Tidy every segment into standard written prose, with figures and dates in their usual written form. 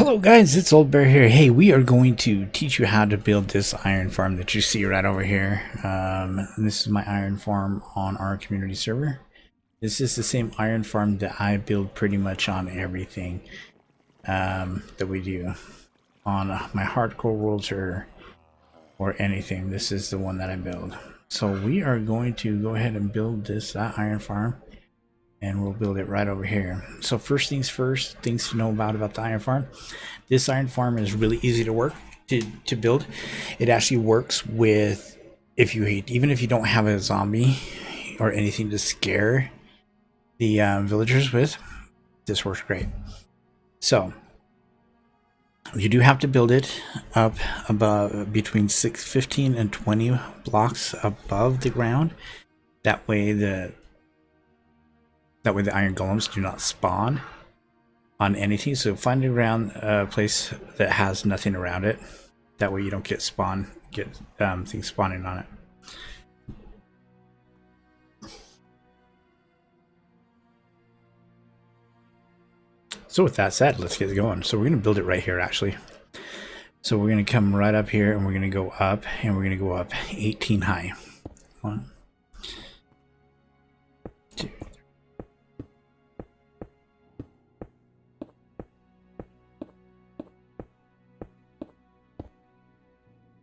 Hello guys, it's OldBear here. Hey, we are going to teach you how to build this iron farm that you see right over here. This is my iron farm on our community server. This is the same iron farm that I build pretty much on everything that we do on my hardcore worlds or anything. This is the one that I build. So we are going to go ahead and build this iron farm. And we'll build it right over here. So first things first, things to know about the iron farm. This iron farm is really easy to work to build. It actually works with even if you don't have a zombie or anything to scare the villagers with. This works great. So you do have to build it up above between 15 and 20 blocks above the ground. That way the iron golems do not spawn on anything. So find a ground place that has nothing around it. That way you don't get things spawning on it. So with that said, let's get going. So we're going to build it right here actually. So we're going to come right up here and we're going to go up and we're going to go up 18 high. 1, 2,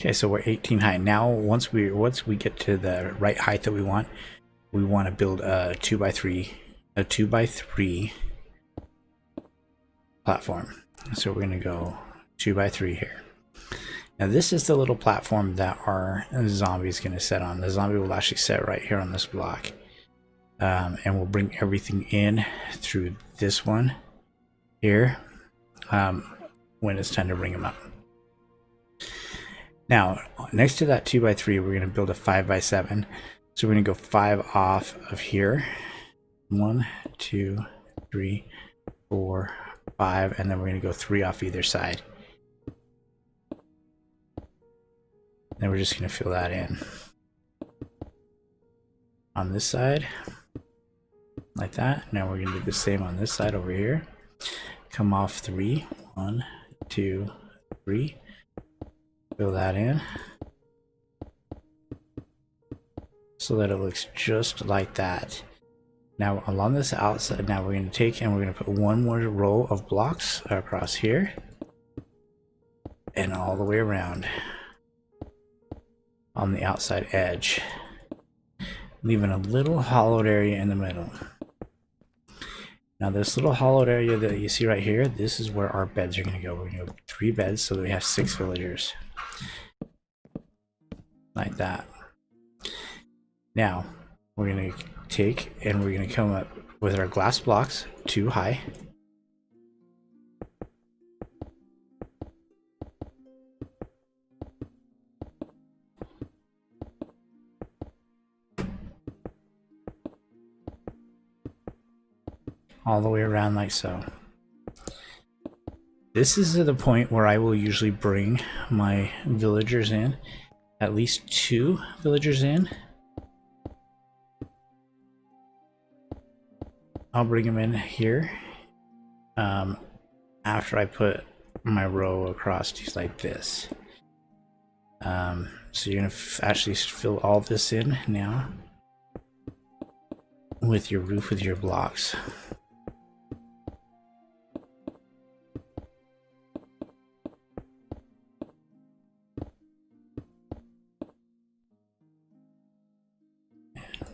okay, so we're 18 high. Now once we get to the right height that we want to build a 2x3 platform. So we're going to go 2x3 here. Now this is the little platform that our zombie is going to set on. The zombie will actually set right here on this block. And we'll bring everything in through this one here when it's time to bring them up. Now, next to that 2x3, we're going to build a 5x7. So we're going to go 5 off of here. 1, 2, 3, 4, 5, and then we're going to go 3 off either side. Then we're just going to fill that in on this side, like that. Now we're going to do the same on this side over here. Come off 3, 1, 2, 3. Fill that in so that it looks just like that. Now along this outside, now we're going to take and we're going to put one more row of blocks across here and all the way around on the outside edge, leaving a little hollowed area in the middle. Now this little hollowed area that you see right here, this is where our beds are going to go. We're going to go 3 beds so that we have 6 villagers. Like that. Now we're going to take and we're going to come up with our glass blocks 2 high. All the way around like so. This is the point where I will usually bring my villagers in. At least 2 villagers in. I'll bring them in here after I put my row across just like this. So you're going to actually fill all this in now with your roof with your blocks.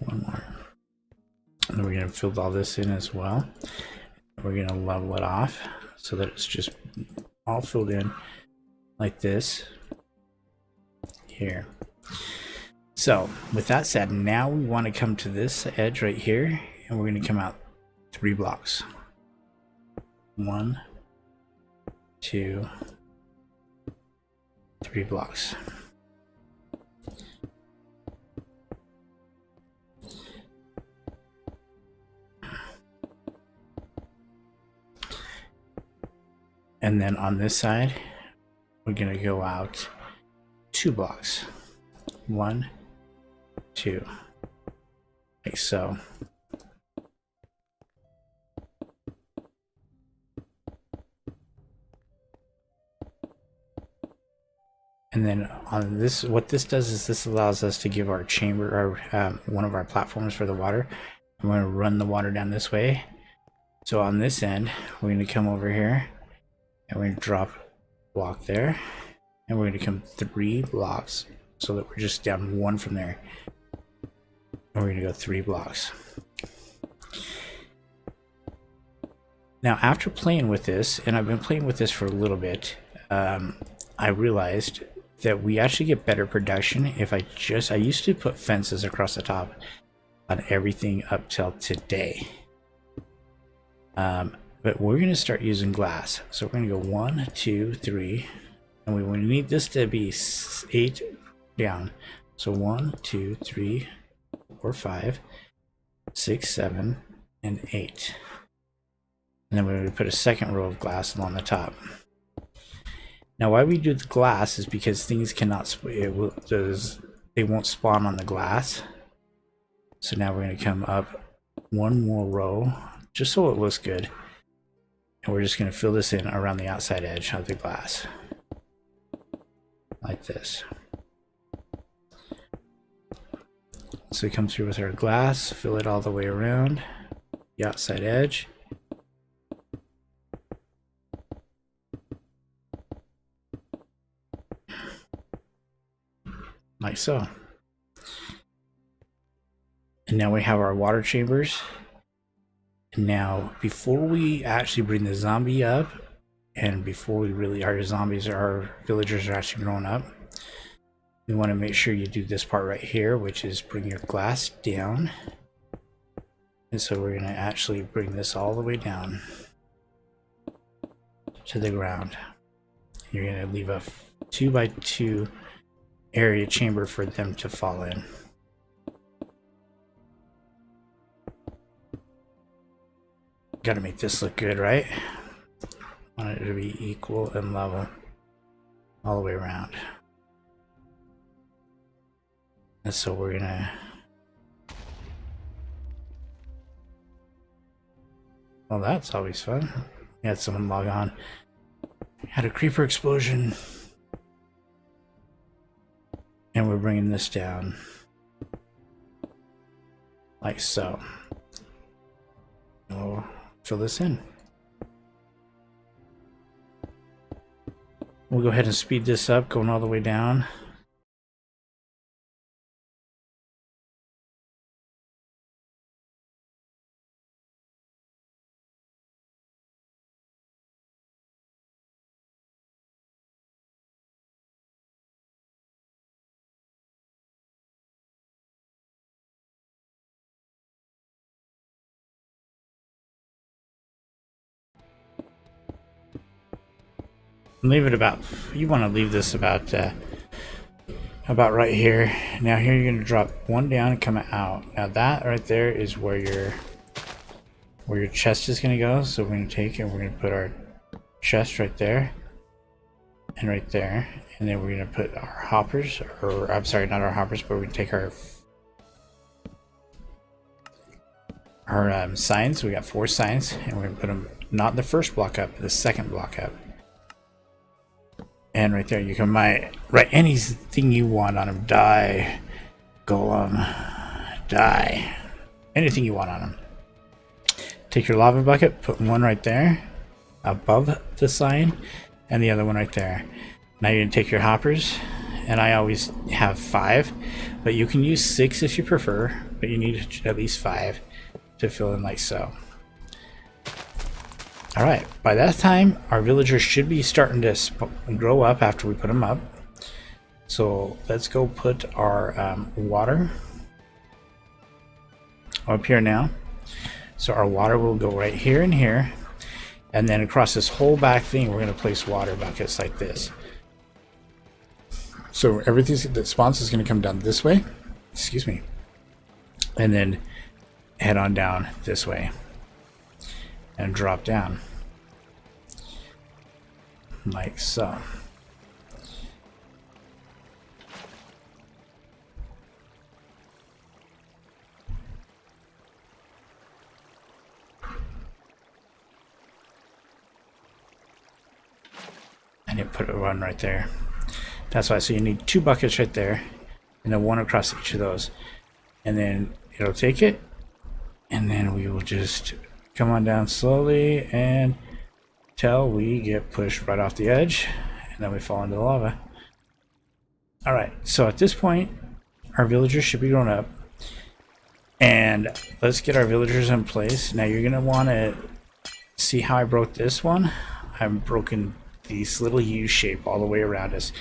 One more. And we're going to fill all this in as well. We're going to level it off so that it's just all filled in like this here. So with that said, now we want to come to this edge right here and we're going to come out 3 blocks. 1, 2, 3 blocks. And then on this side, we're going to go out 2 blocks. 1, 2. Like so. And then on this, what this does is this allows us to give our chamber, our one of our platforms for the water. I'm going to run the water down this way. So on this end, we're going to come over here and we're going to drop a block there. And we're going to come 3 blocks so that we're just down 1 from there. And we're going to go 3 blocks. Now, after playing with this, and I've been playing with this for a little bit, I realized that we actually get better production if I used to put fences across the top on everything up till today. But we're going to start using glass. So we're going to go 1, 2, 3, and we need this to be 8 down. So 1, 2, 3, 4, 5, 6, 7, and 8. And then we're going to put a second row of glass along the top. Now, why we do the glass is because things cannot, they won't spawn on the glass. So now we're going to come up 1 more row, just so it looks good. And we're just going to fill this in around the outside edge of the glass. Like this. So we come through with our glass, fill it all the way around the outside edge. Like so. And now we have our water chambers. And now, before we actually bring the zombie up, and before we really, our villagers are actually growing up, we want to make sure you do this part right here, which is bring your glass down. And so we're going to actually bring this all the way down to the ground. You're going to leave a 2x2 area chamber for them to fall in. Got to make this look good, right? Want it to be equal and level all the way around. And so we're gonna, well, that's always fun. We had someone log on. Had a creeper explosion. And we're bringing this down like so. We'll fill this in. We'll go ahead and speed this up, going all the way down. Leave it about, you want to leave this about right here. Now here you're going to drop 1 down and come out. Now that right there is where your chest is going to go. So we're going to take and we're going to put our chest right there and right there, and then we're going to put our hoppers, or I'm sorry, not our hoppers, but we're going to take our signs. We got 4 signs, and we're going to put them not the first block up, but the second block up. And right there, you can write anything you want on them. Die, golem, die. Anything you want on them. Take your lava bucket, put 1 right there, above the sign, and the other one right there. Now you're going to take your hoppers, and I always have 5, but you can use 6 if you prefer, but you need at least 5 to fill in like so. Alright, by that time, our villagers should be starting to grow up after we put them up. So let's go put our water up here now. So our water will go right here and here. And then across this whole back thing, we're going to place water buckets like this. So everything that spawns is going to come down this way. Excuse me. And then head on down this way. And drop down like so. And you put it one right there. That's why. So you need 2 buckets right there, and then 1 across each of those. And then it'll take it, and then we will just come on down slowly and till we get pushed right off the edge, and then we fall into the lava. Alright, so at this point, our villagers should be grown up. And let's get our villagers in place. Now you're going to want to see how I broke this one. I've broken this little U shape all the way around us.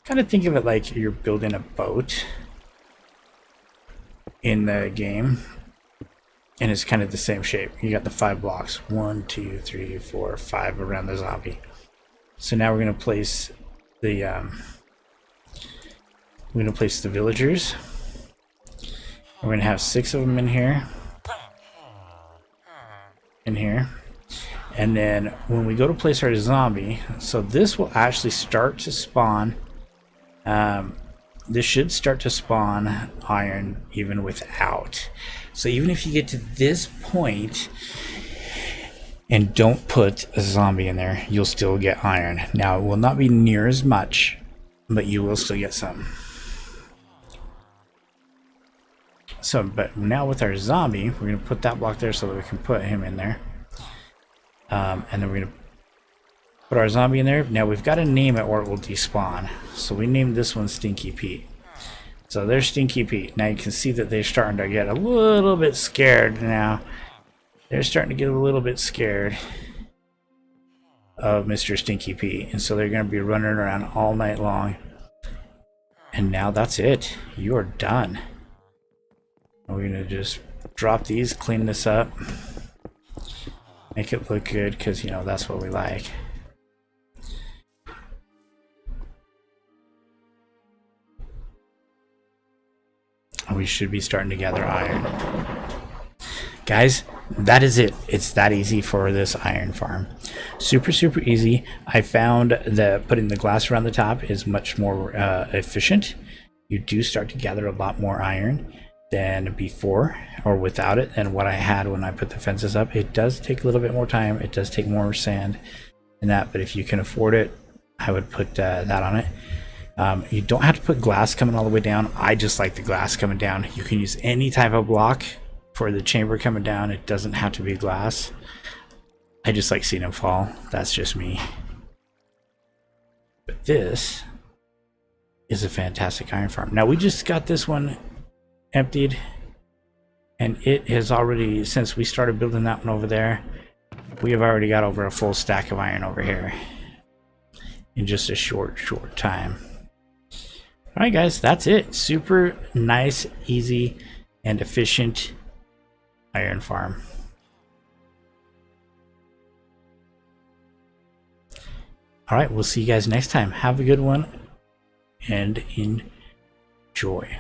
Kind of think of it like you're building a boat in the game, and it's kind of the same shape. You got the 5 blocks, 1, 2, 3, 4, 5 around the zombie. So now we're going to place the villagers. We're going to have 6 of them in here, and then when we go to place our zombie, so this will actually start to spawn. This should start to spawn iron even without. So even if you get to this point and don't put a zombie in there, you'll still get iron. Now it will not be near as much, but you will still get some. So, but now with our zombie, we're going to put that block there so that we can put him in there. And then we're going to put our zombie in there. Now we've got to name it or it will despawn. So we named this one Stinky Pete. So there's Stinky Pete. Now you can see that they're starting to get a little bit scared now. They're starting to get a little bit scared of Mr. Stinky Pete. And so they're going to be running around all night long. And now that's it. You are done. We're going to just drop these, clean this up, make it look good, because, you know, that's what we like. We should be starting to gather iron. Guys, that is it. It's that easy for this iron farm. Super, super easy. I found that putting the glass around the top is much more efficient. You do start to gather a lot more iron than before, or without it, than what I had when I put the fences up. It does take a little bit more time. It does take more sand than that, but if you can afford it, I would put that on it. You don't have to put glass coming all the way down. I just like the glass coming down. You can use any type of block for the chamber coming down. It doesn't have to be glass. I just like seeing them fall. That's just me. But this is a fantastic iron farm. Now we just got this one emptied, and it has already, since we started building that one over there, we have already got over a full stack of iron over here in just a short time. All right, guys, that's it. Super nice, easy, and efficient iron farm. All right, we'll see you guys next time. Have a good one and enjoy.